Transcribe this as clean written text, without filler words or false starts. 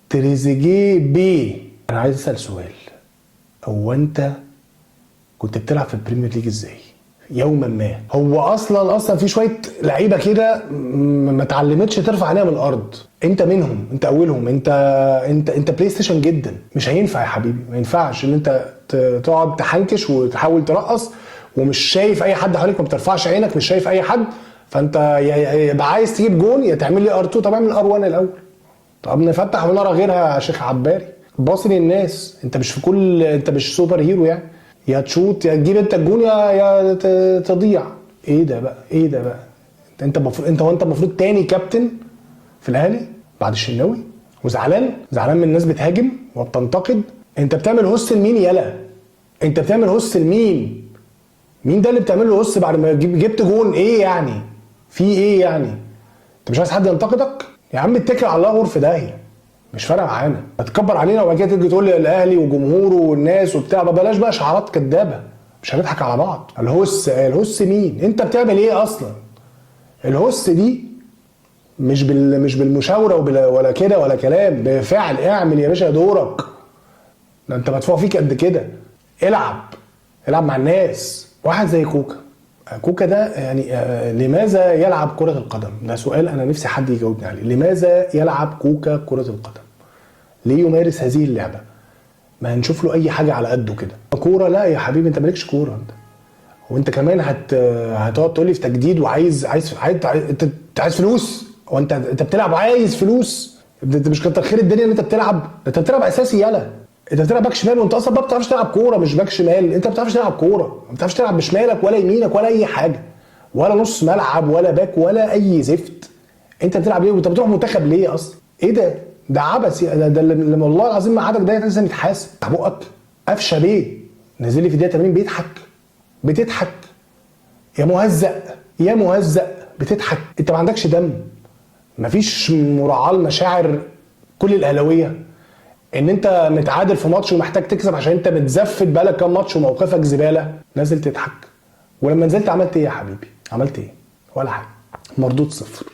تريزيجيه بيه. انا عايز اسال سؤال، هو انت كنت بتلعب في البريمير ليج ازاي يوما ما؟ هو اصلا في شويه لعيبه كده ما اتعلمتش ترفع عينيها من الارض، انت منهم، انت اولهم. انت بلاي ستيشن جدا. مش هينفع يا حبيبي، ما ينفعش ان انت تقعد تحنكش وتحاول ترقص ومش شايف اي حد حواليك، ما بترفعش عينك، مش شايف اي حد. فانت يبقى عايز تجيب جون يا تعمل لي ار2. طب اعمل ار1 الاول، طب نفتح ونرى غيرها يا شيخ عباري. باصي للناس، انت مش في كل، انت مش سوبر هيرو يعني. يا تشوت يا تجيب انت الجون يا تضيع. ايه ده بقى؟ ايه ده بقى؟ انت المفروض تاني كابتن في الاهلي بعد الشناوي، وزعلان من الناس بتهاجم وبتنتقد. انت بتعمل هوس لمين يالا؟ انت بتعمل هوس لمين؟ مين ده اللي بتعمل له هوس بعد ما جبت جون؟ ايه يعني؟ في ايه يعني؟ انت مش عايز حد ينتقدك؟ يا عم اتكل على الله غور في داهيه، مش فارقه معانا. هتكبر علينا وبعد كده تيجي تقول لي الاهلي وجمهوره والناس وبتاع. بلاش بقى شعارات كدابه، مش هنضحك على بعض. الهوس مين؟ انت بتعمل ايه اصلا؟ الهوس دي مش بالمشاوره ولا كده ولا كلام، بفعل. اعمل يا باشا دورك، ده انت مدفوع فيك قد كده. العب مع الناس. واحد زي كوكا ده يعني لماذا يلعب كرة القدم؟ ده سؤال انا نفسي حد يجاوبني عليه. لماذا يلعب كوكا كرة القدم؟ ليه يمارس هذه اللعبة؟ ما هنشوف له اي حاجة على قده كده. كورة؟ لا يا حبيبي، انت مالكش كورة. انت وانت كمان هتقعد تقول لي في تجديد وعايز عايز فلوس. هو انت بتلعب عايز فلوس؟ انت مش كتر خير الدنيا ان انت بتلعب. انت بتلعب اساسي يالا. انت بتلعب باك شمال وانت اصلا ما بتعرفش تلعب كوره. مش باك شمال، انت ما بتعرفش تلعب كوره، ما بتعرفش تلعب بشمالك ولا يمينك ولا اي حاجه، ولا نص ملعب ولا باك ولا اي زفت. انت بتلعب ليه؟ وانت بتروح منتخب ليه اصلا؟ ايه ده؟ ده عبث. ده اللي والله العظيم ما عادك ده لازم يتحاسب. بقك قفشه بيه نازل لي في دقيقه 80 بتضحك يا مهزأ بتضحك. انت ما عندكش دم، مفيش مراعاه لمشاعر كل الاهلاويه. ان انت متعادل في ماتش ومحتاج تكسب عشان انت متزفت بقالك كام ماتش وموقفك زباله، نازل تضحك. ولما نزلت عملت ايه يا حبيبي؟ عملت ايه؟ ولا حاجه. مردود صفر.